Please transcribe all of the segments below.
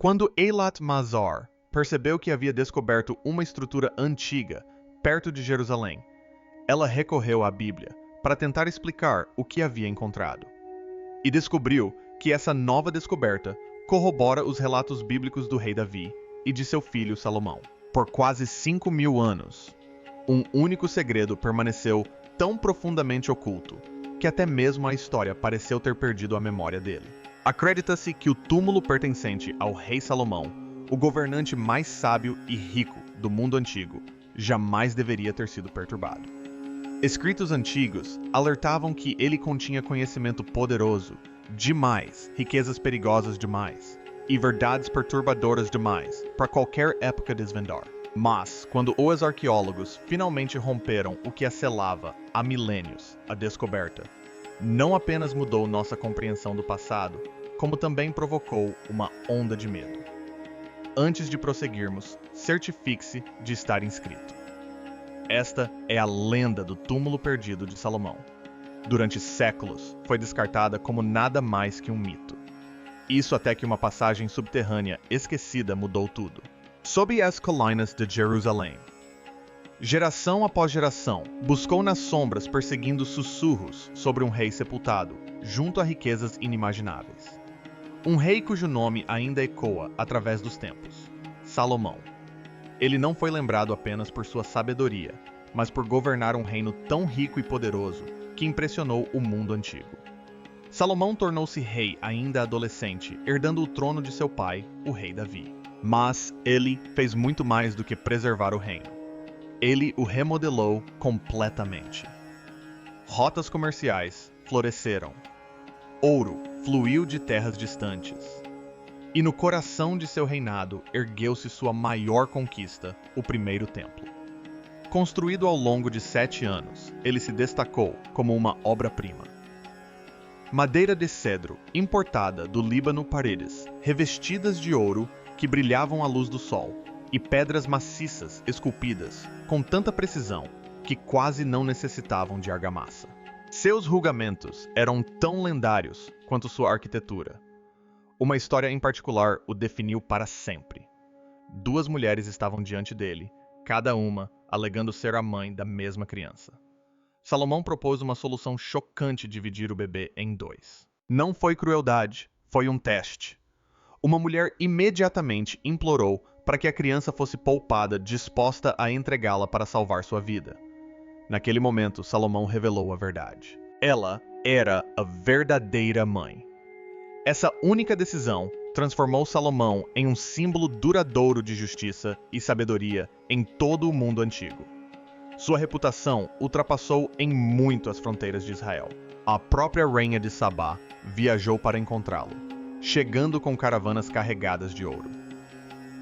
Quando Eilat Mazar percebeu que havia descoberto uma estrutura antiga perto de Jerusalém, ela recorreu à Bíblia para tentar explicar o que havia encontrado. E descobriu que essa nova descoberta corrobora os relatos bíblicos do rei Davi e de seu filho Salomão. Por quase 5.000 anos, um único segredo permaneceu tão profundamente oculto que até mesmo a história pareceu ter perdido a memória dele. Acredita-se que o túmulo pertencente ao rei Salomão, o governante mais sábio e rico do mundo antigo, jamais deveria ter sido perturbado. Escritos antigos alertavam que ele continha conhecimento poderoso demais, riquezas perigosas demais e verdades perturbadoras demais para qualquer época desvendar. Mas, quando os arqueólogos finalmente romperam o que a selava há milênios, a descoberta não apenas mudou nossa compreensão do passado, como também provocou uma onda de medo. Antes de prosseguirmos, certifique-se de estar inscrito. Esta é a lenda do túmulo perdido de Salomão. Durante séculos, foi descartada como nada mais que um mito. Isso até que uma passagem subterrânea esquecida mudou tudo. Sob as colinas de Jerusalém, geração após geração buscou nas sombras perseguindo sussurros sobre um rei sepultado, junto a riquezas inimagináveis. Um rei cujo nome ainda ecoa através dos tempos: Salomão. Ele não foi lembrado apenas por sua sabedoria, mas por governar um reino tão rico e poderoso que impressionou o mundo antigo. Salomão tornou-se rei ainda adolescente, herdando o trono de seu pai, o rei Davi. Mas ele fez muito mais do que preservar o reino. Ele o remodelou completamente. Rotas comerciais floresceram. Ouro fluiu de terras distantes. E no coração de seu reinado ergueu-se sua maior conquista, o primeiro templo. Construído ao longo de 7 anos, ele se destacou como uma obra-prima. Madeira de cedro, importada do Líbano paredes, revestidas de ouro que brilhavam à luz do sol, e pedras maciças esculpidas com tanta precisão que quase não necessitavam de argamassa. Seus rugamentos eram tão lendários quanto sua arquitetura. Uma história em particular o definiu para sempre. 2 mulheres estavam diante dele, cada uma alegando ser a mãe da mesma criança. Salomão propôs uma solução chocante: dividir o bebê em 2. Não foi crueldade, foi um teste. Uma mulher imediatamente implorou para que a criança fosse poupada, disposta a entregá-la para salvar sua vida. Naquele momento, Salomão revelou a verdade. Ela era a verdadeira mãe. Essa única decisão transformou Salomão em um símbolo duradouro de justiça e sabedoria em todo o mundo antigo. Sua reputação ultrapassou em muito as fronteiras de Israel. A própria rainha de Sabá viajou para encontrá-lo, chegando com caravanas carregadas de ouro,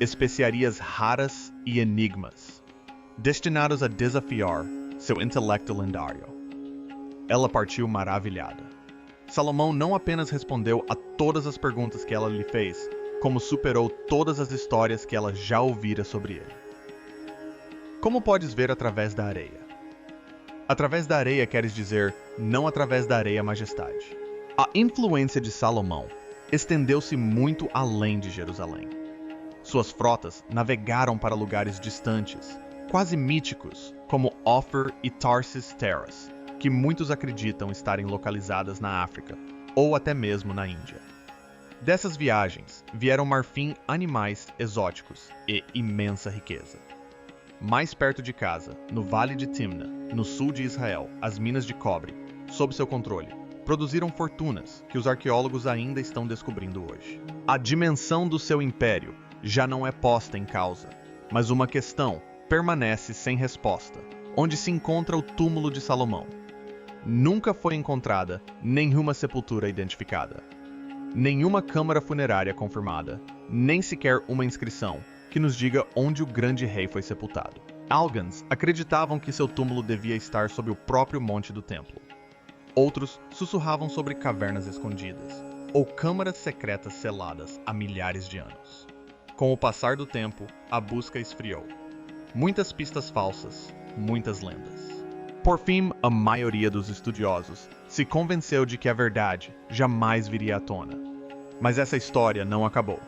especiarias raras e enigmas, destinados a desafiar seu intelecto lendário. Ela partiu maravilhada. Salomão não apenas respondeu a todas as perguntas que ela lhe fez, como superou todas as histórias que ela já ouvira sobre ele. Como podes ver através da areia? Através da areia queres dizer não através da areia, majestade. A influência de Salomão estendeu-se muito além de Jerusalém. Suas frotas navegaram para lugares distantes, quase míticos, como Ofir e Tarsis Terras, que muitos acreditam estarem localizadas na África, ou até mesmo na Índia. Dessas viagens vieram marfim, animais exóticos e imensa riqueza. Mais perto de casa, no Vale de Timna, no sul de Israel, as minas de cobre, sob seu controle, produziram fortunas que os arqueólogos ainda estão descobrindo hoje. A dimensão do seu império já não é posta em causa, mas uma questão permanece sem resposta: onde se encontra o túmulo de Salomão? Nunca foi encontrada nenhuma sepultura identificada, nenhuma câmara funerária confirmada, nem sequer uma inscrição que nos diga onde o grande rei foi sepultado. Alguns acreditavam que seu túmulo devia estar sob o próprio monte do templo. Outros sussurravam sobre cavernas escondidas, ou câmaras secretas seladas há milhares de anos. Com o passar do tempo, a busca esfriou. Muitas pistas falsas, muitas lendas. Por fim, a maioria dos estudiosos se convenceu de que a verdade jamais viria à tona. Mas essa história não acabou.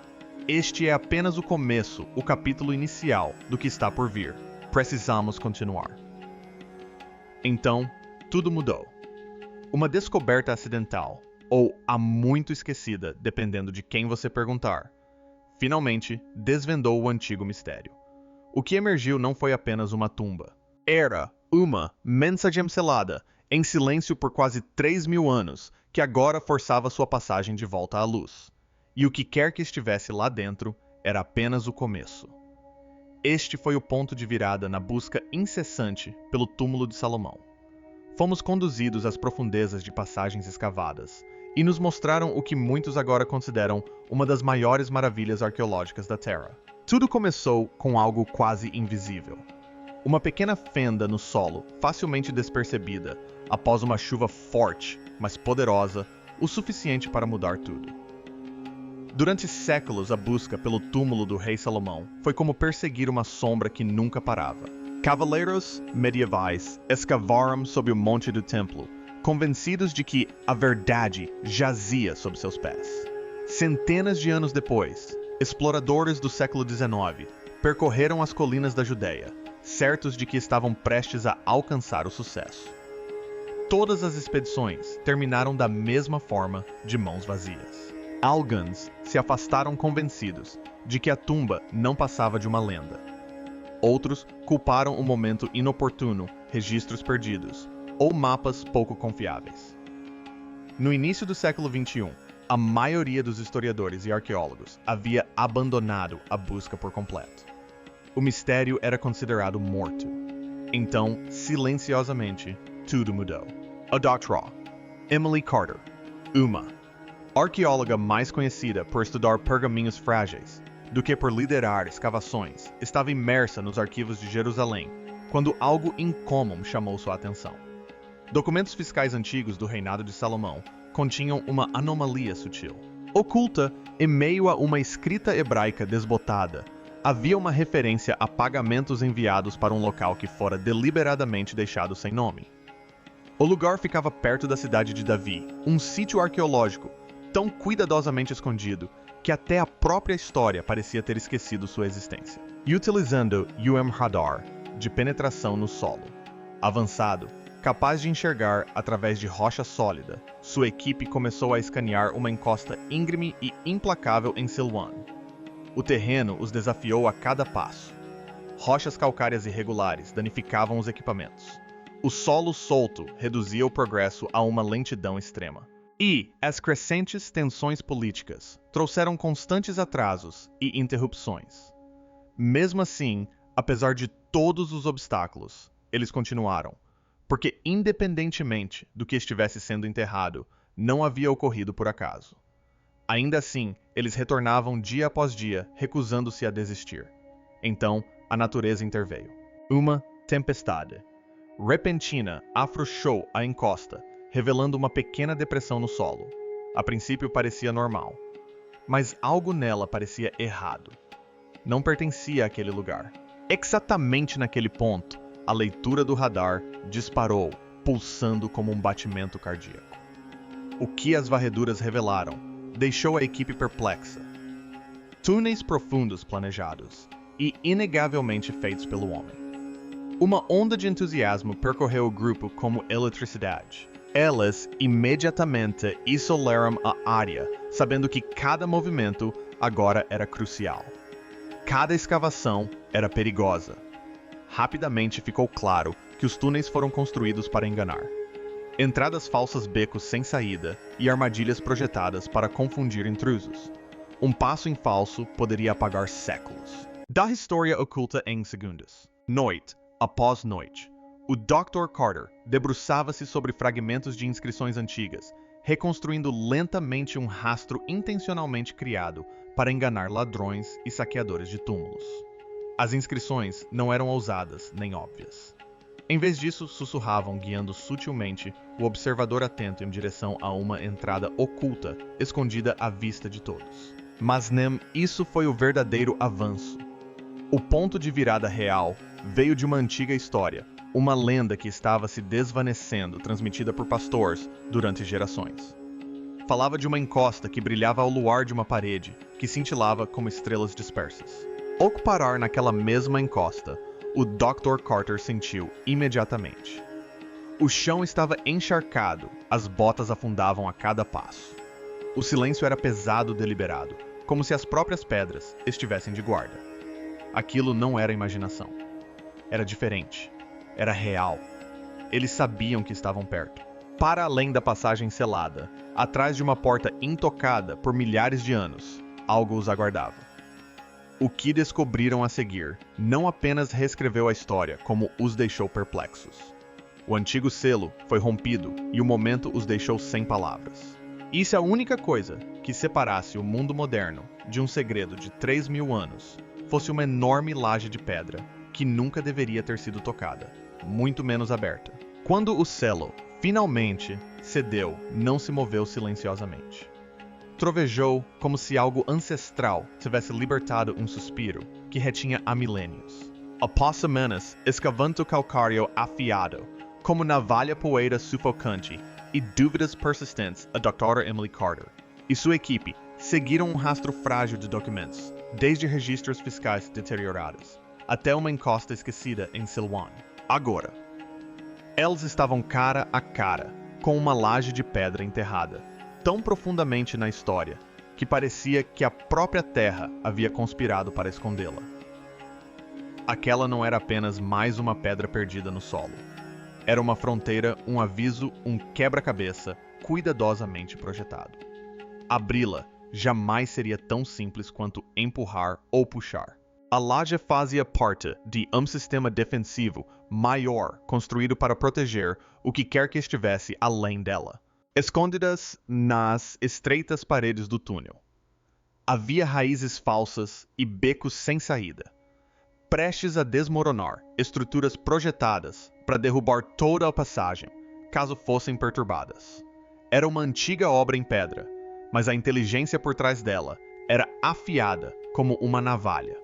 este é apenas o começo, o capítulo inicial do que está por vir. Precisamos continuar. Então, tudo mudou. Uma descoberta acidental, ou a muito esquecida, dependendo de quem você perguntar, finalmente desvendou o antigo mistério. O que emergiu não foi apenas uma tumba. Era uma mensagem selada, em silêncio por quase 3.000 anos, que agora forçava sua passagem de volta à luz. E o que quer que estivesse lá dentro era apenas o começo. Este foi o ponto de virada na busca incessante pelo túmulo de Salomão. Fomos conduzidos às profundezas de passagens escavadas, e nos mostraram o que muitos agora consideram uma das maiores maravilhas arqueológicas da Terra. Tudo começou com algo quase invisível. Uma pequena fenda no solo, facilmente despercebida, após uma chuva forte, mas poderosa, o suficiente para mudar tudo. Durante séculos, a busca pelo túmulo do rei Salomão foi como perseguir uma sombra que nunca parava. Cavaleiros medievais escavaram sob o monte do templo, convencidos de que a verdade jazia sob seus pés. Centenas de anos depois, exploradores do século XIX percorreram as colinas da Judéia, certos de que estavam prestes a alcançar o sucesso. Todas as expedições terminaram da mesma forma, de mãos vazias. Alguns se afastaram convencidos de que a tumba não passava de uma lenda. Outros culparam o momento inoportuno, registros perdidos, ou mapas pouco confiáveis. No início do século XXI, a maioria dos historiadores e arqueólogos havia abandonado a busca por completo. O mistério era considerado morto. Então, silenciosamente, tudo mudou. A Dr. Emily Carter, uma arqueóloga mais conhecida por estudar pergaminhos frágeis do que por liderar escavações, estava imersa nos arquivos de Jerusalém quando algo incomum chamou sua atenção. Documentos fiscais antigos do reinado de Salomão continham uma anomalia sutil. Oculta em meio a uma escrita hebraica desbotada, havia uma referência a pagamentos enviados para um local que fora deliberadamente deixado sem nome. O lugar ficava perto da cidade de Davi, um sítio arqueológico tão cuidadosamente escondido que até a própria história parecia ter esquecido sua existência. E utilizando um radar de penetração no solo, avançado, capaz de enxergar através de rocha sólida, sua equipe começou a escanear uma encosta íngreme e implacável em Silwan. O terreno os desafiou a cada passo. Rochas calcárias irregulares danificavam os equipamentos. O solo solto reduzia o progresso a uma lentidão extrema. E as crescentes tensões políticas trouxeram constantes atrasos e interrupções. Mesmo assim, apesar de todos os obstáculos, eles continuaram, porque independentemente do que estivesse sendo enterrado, não havia ocorrido por acaso. Ainda assim, eles retornavam dia após dia, recusando-se a desistir. Então, a natureza interveio. Uma tempestade repentina afrouxou a encosta, revelando uma pequena depressão no solo. A princípio parecia normal, mas algo nela parecia errado. Não pertencia àquele lugar. Exatamente naquele ponto, a leitura do radar disparou, pulsando como um batimento cardíaco. O que as varreduras revelaram deixou a equipe perplexa. Túneis profundos planejados e inegavelmente feitos pelo homem. Uma onda de entusiasmo percorreu o grupo como eletricidade. Elas imediatamente isolaram a área, sabendo que cada movimento agora era crucial. Cada escavação era perigosa. Rapidamente ficou claro que os túneis foram construídos para enganar. Entradas falsas, becos sem saída e armadilhas projetadas para confundir intrusos. Um passo em falso poderia apagar séculos. Da história oculta em segundos. Noite após noite, o Dr. Carter debruçava-se sobre fragmentos de inscrições antigas, reconstruindo lentamente um rastro intencionalmente criado para enganar ladrões e saqueadores de túmulos. As inscrições não eram ousadas nem óbvias. Em vez disso, sussurravam, guiando sutilmente o observador atento em direção a uma entrada oculta, escondida à vista de todos. Mas nem isso foi o verdadeiro avanço. O ponto de virada real veio de uma antiga história, uma lenda que estava se desvanecendo, transmitida por pastores durante gerações. falava de uma encosta que brilhava ao luar de uma parede, que cintilava como estrelas dispersas. Ao parar naquela mesma encosta, o Dr. Carter sentiu imediatamente. O chão estava encharcado, as botas afundavam a cada passo. O silêncio era pesado e deliberado, como se as próprias pedras estivessem de guarda. Aquilo não era imaginação. Era diferente. Era real. Eles sabiam que estavam perto. Para além da passagem selada, atrás de uma porta intocada por milhares de anos, algo os aguardava. O que descobriram a seguir não apenas reescreveu a história, como os deixou perplexos. O antigo selo foi rompido e o momento os deixou sem palavras. E se a única coisa que separasse o mundo moderno de um segredo de 3.000 anos fosse uma enorme laje de pedra que nunca deveria ter sido tocada, muito menos aberta. Quando o selo finalmente cedeu, não se moveu silenciosamente. Trovejou como se algo ancestral tivesse libertado um suspiro que retinha há milênios. Após semanas escavando o calcário afiado, como navalha poeira sufocante e dúvidas persistentes, a Dra. Emily Carter e sua equipe seguiram um rastro frágil de documentos, desde registros fiscais deteriorados até uma encosta esquecida em Silwan. Agora, eles estavam cara a cara com uma laje de pedra enterrada, tão profundamente na história que parecia que a própria terra havia conspirado para escondê-la. Aquela não era apenas mais uma pedra perdida no solo. Era uma fronteira, um aviso, um quebra-cabeça cuidadosamente projetado. Abri-la jamais seria tão simples quanto empurrar ou puxar. A laje fazia parte de um sistema defensivo maior construído para proteger o que quer que estivesse além dela, escondidas nas estreitas paredes do túnel. Havia raízes falsas e becos sem saída, prestes a desmoronar, estruturas projetadas para derrubar toda a passagem, caso fossem perturbadas. Era uma antiga obra em pedra, mas a inteligência por trás dela era afiada como uma navalha.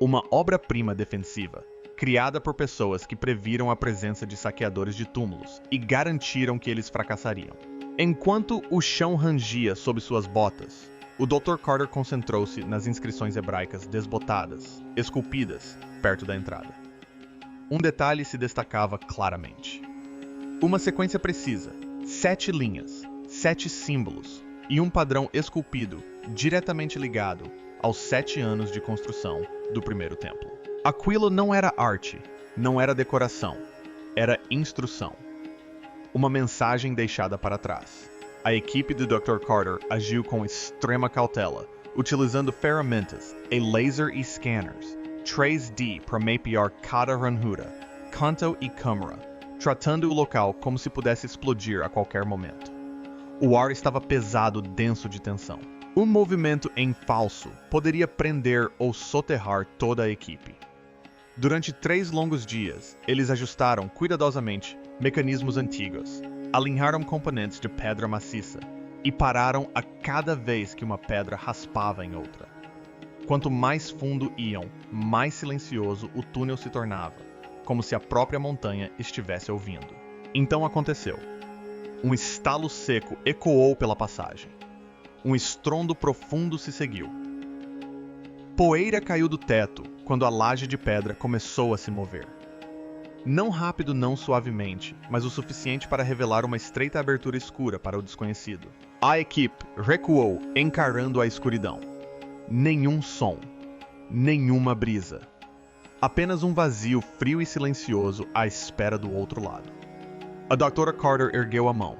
Uma obra-prima defensiva, criada por pessoas que previram a presença de saqueadores de túmulos e garantiram que eles fracassariam. Enquanto o chão rangia sob suas botas, o Dr. Carter concentrou-se nas inscrições hebraicas desbotadas, esculpidas, perto da entrada. Um detalhe se destacava claramente. Uma sequência precisa, 7 linhas, 7 símbolos e um padrão esculpido diretamente ligado aos 7 anos de construção do primeiro templo. Aquilo não era arte, não era decoração, era instrução. Uma mensagem deixada para trás. A equipe do Dr. Carter agiu com extrema cautela, utilizando ferramentas, laser e scanners, 3D para mapear cada ranhura, canto e câmara, tratando o local como se pudesse explodir a qualquer momento. O ar estava pesado, denso de tensão. Um movimento em falso poderia prender ou soterrar toda a equipe. Durante 3 longos dias, eles ajustaram cuidadosamente mecanismos antigos, alinharam componentes de pedra maciça e pararam a cada vez que uma pedra raspava em outra. Quanto mais fundo iam, mais silencioso o túnel se tornava, como se a própria montanha estivesse ouvindo. Então aconteceu. Um estalo seco ecoou pela passagem. Um estrondo profundo se seguiu. Poeira caiu do teto quando a laje de pedra começou a se mover. Não rápido, não suavemente, mas o suficiente para revelar uma estreita abertura escura para o desconhecido. A equipe recuou, encarando a escuridão. Nenhum som, nenhuma brisa. Apenas um vazio frio e silencioso à espera do outro lado. A Dra. Carter ergueu a mão.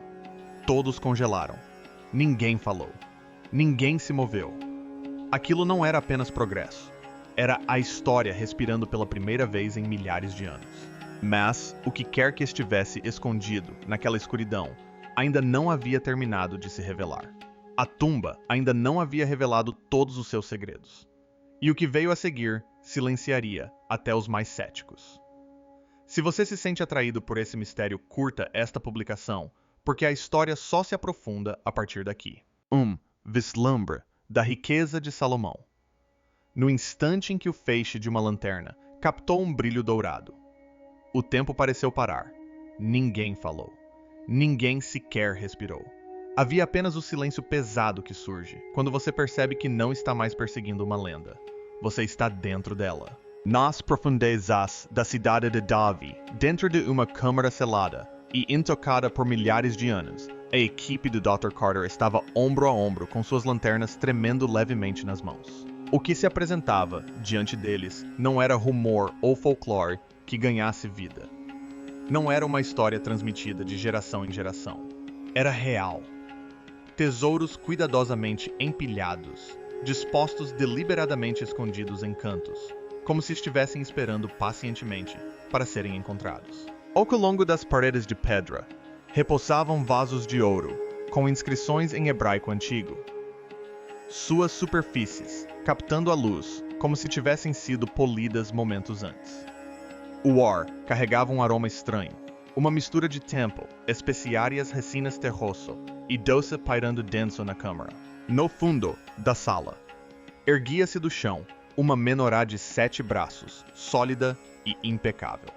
Todos congelaram. Ninguém falou. Ninguém se moveu. Aquilo não era apenas progresso. Era a história respirando pela primeira vez em milhares de anos. Mas o que quer que estivesse escondido naquela escuridão ainda não havia terminado de se revelar. A tumba ainda não havia revelado todos os seus segredos. E o que veio a seguir silenciaria até os mais céticos. Se você se sente atraído por esse mistério, curta esta publicação, porque a história só se aprofunda a partir daqui. Vislumbre da riqueza de Salomão. No instante em que o feixe de uma lanterna captou um brilho dourado, o tempo pareceu parar. Ninguém falou. Ninguém sequer respirou. Havia apenas o silêncio pesado que surge quando você percebe que não está mais perseguindo uma lenda. Você está dentro dela. Nas profundezas da cidade de Davi, dentro de uma câmara selada e intocada por milhares de anos, a equipe do Dr. Carter estava ombro a ombro com suas lanternas tremendo levemente nas mãos. O que se apresentava diante deles não era rumor ou folclore que ganhasse vida. Não era uma história transmitida de geração em geração. Era real. Tesouros cuidadosamente empilhados, dispostos deliberadamente escondidos em cantos, como se estivessem esperando pacientemente para serem encontrados. Ao longo das paredes de pedra, repousavam vasos de ouro, com inscrições em hebraico antigo. Suas superfícies, captando a luz, como se tivessem sido polidas momentos antes. O ar carregava um aroma estranho, uma mistura de tempo, especiarias resinas terroso e doce pairando denso na câmara. No fundo da sala, erguia-se do chão uma menorá de 7 braços, sólida e impecável.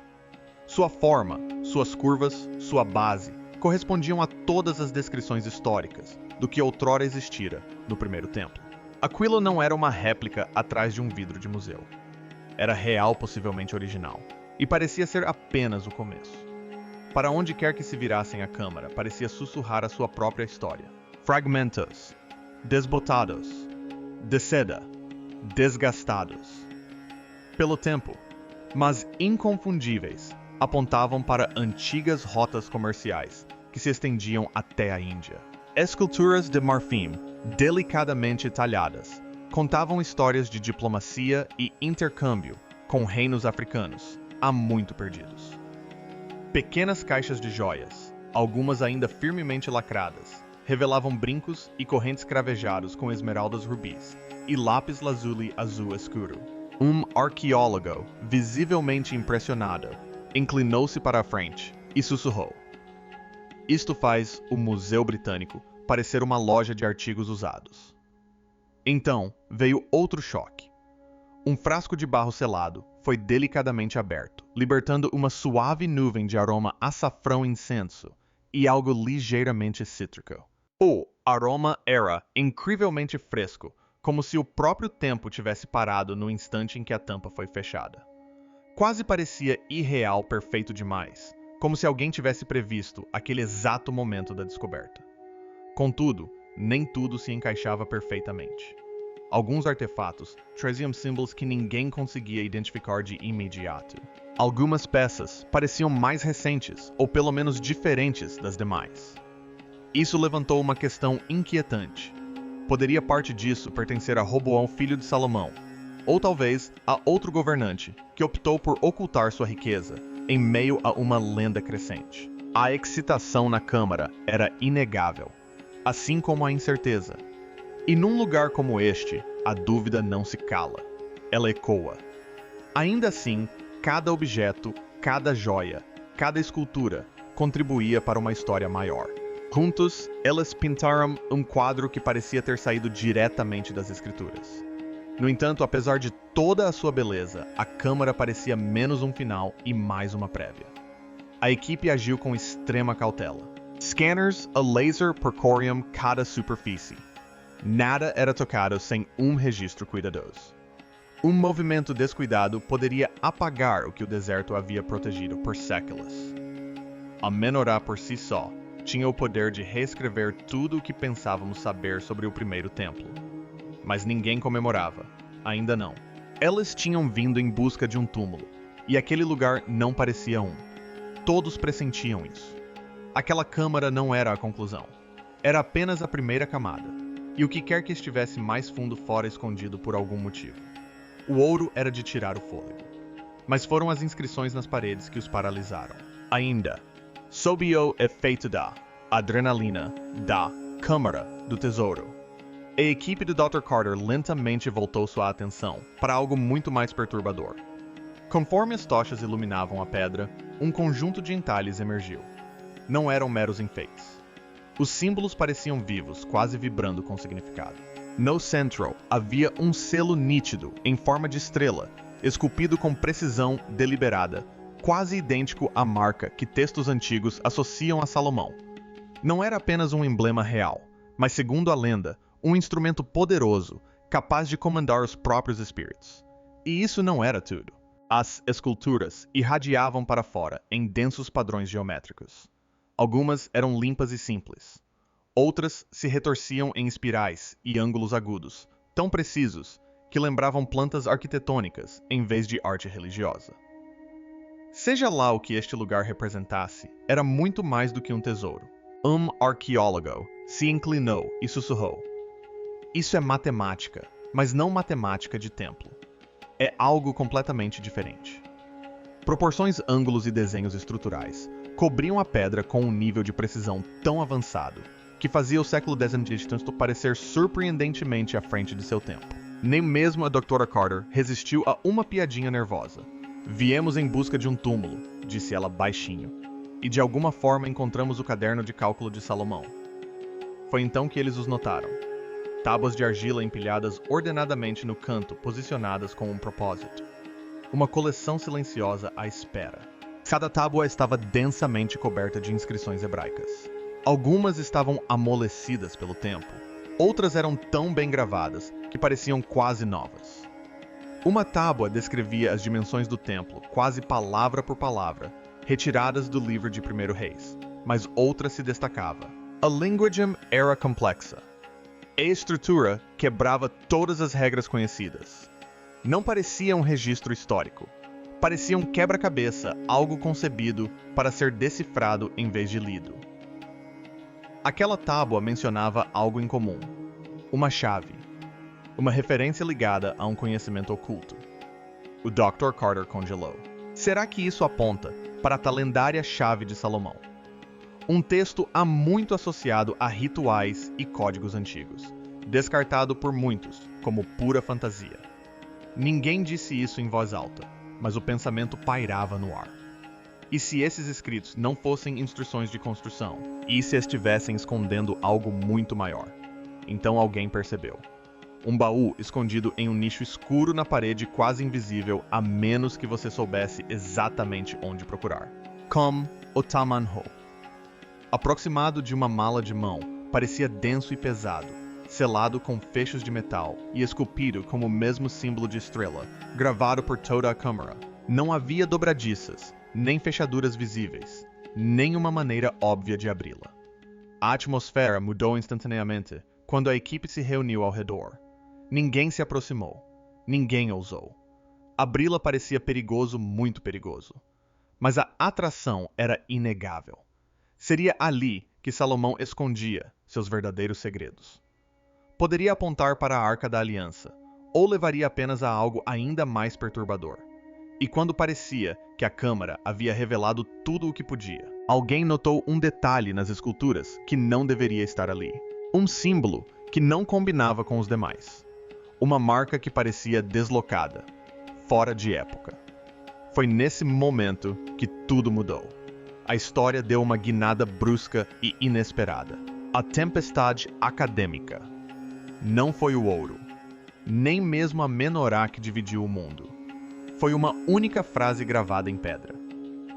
Sua forma, suas curvas, sua base, correspondiam a todas as descrições históricas do que outrora existira no primeiro templo. Aquilo não era uma réplica atrás de um vidro de museu. Era real, possivelmente original, e parecia ser apenas o começo. Para onde quer que se virassem a câmara, parecia sussurrar a sua própria história. Fragmentos, desbotados, de seda, desgastados. Pelo tempo, mas inconfundíveis, apontavam para antigas rotas comerciais que se estendiam até a Índia. Esculturas de marfim, delicadamente talhadas, contavam histórias de diplomacia e intercâmbio com reinos africanos, há muito perdidos. Pequenas caixas de joias, algumas ainda firmemente lacradas, revelavam brincos e correntes cravejados com esmeraldas rubis e lápis lazuli azul escuro. Arqueólogo, visivelmente impressionado, inclinou-se para a frente e sussurrou: "Isto faz o Museu Britânico parecer uma loja de artigos usados." Então veio outro choque. Um frasco de barro selado foi delicadamente aberto, libertando uma suave nuvem de aroma açafrão incenso e algo ligeiramente cítrico. O aroma era incrivelmente fresco, como se o próprio tempo tivesse parado no instante em que a tampa foi fechada. Quase parecia irreal, perfeito demais, como se alguém tivesse previsto aquele exato momento da descoberta. Contudo, nem tudo se encaixava perfeitamente. Alguns artefatos traziam símbolos que ninguém conseguia identificar de imediato. Algumas peças pareciam mais recentes, ou pelo menos diferentes das demais. Isso levantou uma questão inquietante. Poderia parte disso pertencer a Roboão, filho de Salomão, ou talvez a outro governante que optou por ocultar sua riqueza em meio a uma lenda crescente. A excitação na Câmara era inegável, assim como a incerteza. E num lugar como este, a dúvida não se cala, ela ecoa. Ainda assim, cada objeto, cada joia, cada escultura contribuía para uma história maior. Juntos, elas pintaram um quadro que parecia ter saído diretamente das Escrituras. No entanto, apesar de toda a sua beleza, a câmara parecia menos um final e mais uma prévia. A equipe agiu com extrema cautela. Scanners a laser percorriam cada superfície. Nada era tocado sem um registro cuidadoso. Um movimento descuidado poderia apagar o que o deserto havia protegido por séculos. A menorá por si só tinha o poder de reescrever tudo o que pensávamos saber sobre o primeiro templo. Mas ninguém comemorava, ainda não. Elas tinham vindo em busca de um túmulo, e aquele lugar não parecia um. Todos pressentiam isso. Aquela câmara não era a conclusão. Era apenas a primeira camada, e o que quer que estivesse mais fundo fora escondido por algum motivo. O ouro era de tirar o fôlego. Mas foram as inscrições nas paredes que os paralisaram. Ainda, sob o efeito da adrenalina da Câmara do Tesouro, a equipe do Dr. Carter lentamente voltou sua atenção para algo muito mais perturbador. Conforme as tochas iluminavam a pedra, um conjunto de entalhes emergiu. Não eram meros enfeites. Os símbolos pareciam vivos, quase vibrando com significado. No centro havia um selo nítido, em forma de estrela, esculpido com precisão deliberada, quase idêntico à marca que textos antigos associam a Salomão. Não era apenas um emblema real, mas, segundo a lenda, um instrumento poderoso, capaz de comandar os próprios espíritos. E isso não era tudo. As esculturas irradiavam para fora em densos padrões geométricos. Algumas eram limpas e simples. Outras se retorciam em espirais e ângulos agudos, tão precisos que lembravam plantas arquitetônicas em vez de arte religiosa. Seja lá o que este lugar representasse, era muito mais do que um tesouro. Um arqueólogo se inclinou e sussurrou: "Isso é matemática, mas não matemática de templo. É algo completamente diferente." Proporções, ângulos e desenhos estruturais cobriam a pedra com um nível de precisão tão avançado que fazia o século XIX parecer surpreendentemente à frente de seu tempo. Nem mesmo a Dra. Carter resistiu a uma piadinha nervosa. "Viemos em busca de um túmulo", disse ela baixinho, "e de alguma forma encontramos o caderno de cálculo de Salomão." Foi então que eles os notaram. Tábuas de argila empilhadas ordenadamente no canto, posicionadas com um propósito. Uma coleção silenciosa à espera. Cada tábua estava densamente coberta de inscrições hebraicas. Algumas estavam amolecidas pelo tempo. Outras eram tão bem gravadas que pareciam quase novas. Uma tábua descrevia as dimensões do templo, quase palavra por palavra, retiradas do livro de 1 Reis, mas outra se destacava. A linguagem era complexa. A estrutura quebrava todas as regras conhecidas. Não parecia um registro histórico. Parecia um quebra-cabeça, algo concebido para ser decifrado em vez de lido. Aquela tábua mencionava algo em comum. Uma chave. Uma referência ligada a um conhecimento oculto. O Dr. Carter congelou. Será que isso aponta para a tal lendária chave de Salomão? Um texto há muito associado a rituais e códigos antigos, descartado por muitos como pura fantasia. Ninguém disse isso em voz alta, mas o pensamento pairava no ar. E se esses escritos não fossem instruções de construção? E se estivessem escondendo algo muito maior? Então alguém percebeu. Um baú escondido em um nicho escuro na parede, quase invisível, a menos que você soubesse exatamente onde procurar. Como o Tamanho. Aproximado de uma mala de mão, parecia denso e pesado, selado com fechos de metal e esculpido como o mesmo símbolo de estrela, gravado por toda a câmara. Não havia dobradiças, nem fechaduras visíveis, nem uma maneira óbvia de abri-la. A atmosfera mudou instantaneamente quando a equipe se reuniu ao redor. Ninguém se aproximou. Ninguém ousou. Abri-la parecia perigoso, muito perigoso. Mas a atração era inegável. Seria ali que Salomão escondia seus verdadeiros segredos. Poderia apontar para a Arca da Aliança, ou levaria apenas a algo ainda mais perturbador. E quando parecia que a câmara havia revelado tudo o que podia, alguém notou um detalhe nas esculturas que não deveria estar ali. Um símbolo que não combinava com os demais. Uma marca que parecia deslocada, fora de época. Foi nesse momento que tudo mudou. A história deu uma guinada brusca e inesperada. A tempestade acadêmica. Não foi o ouro, nem mesmo a menorá que dividiu o mundo. Foi uma única frase gravada em pedra.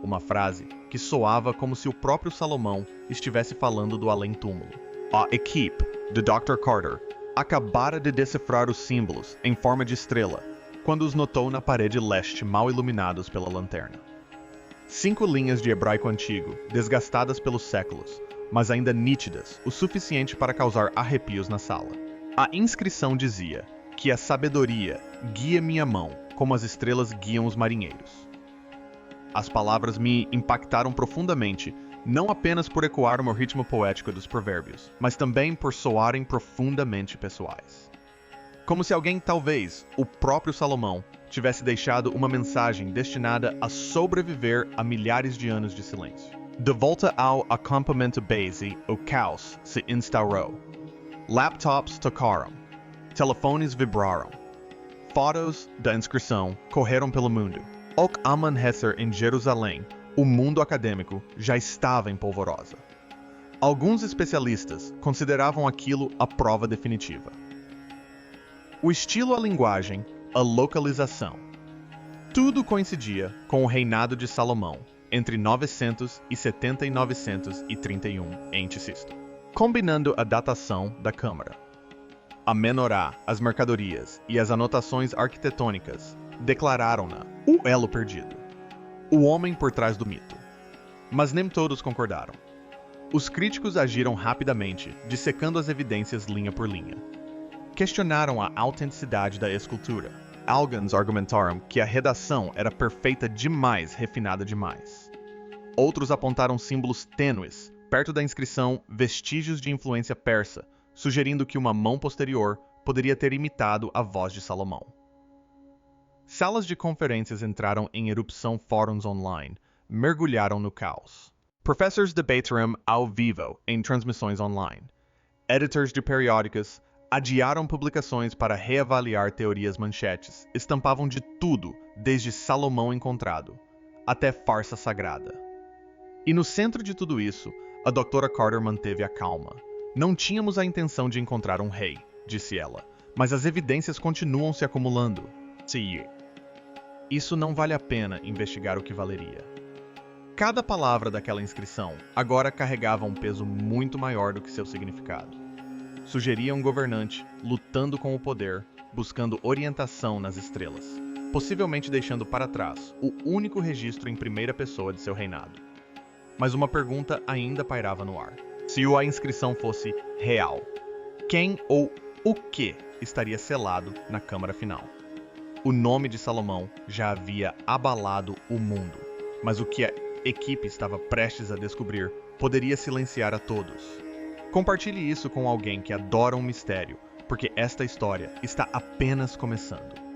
Uma frase que soava como se o próprio Salomão estivesse falando do além-túmulo. A equipe de Dr. Carter acabara de decifrar os símbolos em forma de estrela quando os notou na parede leste mal iluminados pela lanterna. 5 linhas de hebraico antigo, desgastadas pelos séculos, mas ainda nítidas o suficiente para causar arrepios na sala. A inscrição dizia que a sabedoria guia minha mão como as estrelas guiam os marinheiros. As palavras me impactaram profundamente, não apenas por ecoar o meu ritmo poético dos provérbios, mas também por soarem profundamente pessoais. Como se alguém, talvez o próprio Salomão, tivesse deixado uma mensagem destinada a sobreviver a milhares de anos de silêncio. De volta ao acampamento base, o caos se instaurou. Laptops tocaram. Telefones vibraram. Fotos da inscrição correram pelo mundo. Ao amanhecer em Jerusalém, o mundo acadêmico já estava em polvorosa. Alguns especialistas consideravam aquilo a prova definitiva. O estilo, a linguagem, a localização. Tudo coincidia com o reinado de Salomão entre 970 e 931 a.C., combinando a datação da câmara, a menorá, as mercadorias e as anotações arquitetônicas declararam-na o elo perdido, o homem por trás do mito. Mas nem todos concordaram. Os críticos agiram rapidamente, dissecando as evidências linha por linha. Questionaram a autenticidade da escultura. Alguns argumentaram que a redação era perfeita demais, refinada demais. Outros apontaram símbolos tênues, perto da inscrição vestígios de influência persa, sugerindo que uma mão posterior poderia ter imitado a voz de Salomão. Salas de conferências entraram em erupção, fóruns online mergulharam no caos. Professors debateram ao vivo em transmissões online. Editors de periódicas adiaram publicações para reavaliar teorias manchetes, estampavam de tudo, desde Salomão encontrado até farsa sagrada. E no centro de tudo isso, a Dra. Carter manteve a calma. Não tínhamos a intenção de encontrar um rei, disse ela, mas as evidências continuam se acumulando. Isso não vale a pena investigar o que valeria. Cada palavra daquela inscrição agora carregava um peso muito maior do que seu significado. Sugeria um governante lutando com o poder, buscando orientação nas estrelas, possivelmente deixando para trás o único registro em primeira pessoa de seu reinado. Mas uma pergunta ainda pairava no ar. Se a inscrição fosse real, quem ou o que estaria selado na câmara final? O nome de Salomão já havia abalado o mundo, mas o que a equipe estava prestes a descobrir poderia silenciar a todos. Compartilhe isso com alguém que adora um mistério, porque esta história está apenas começando.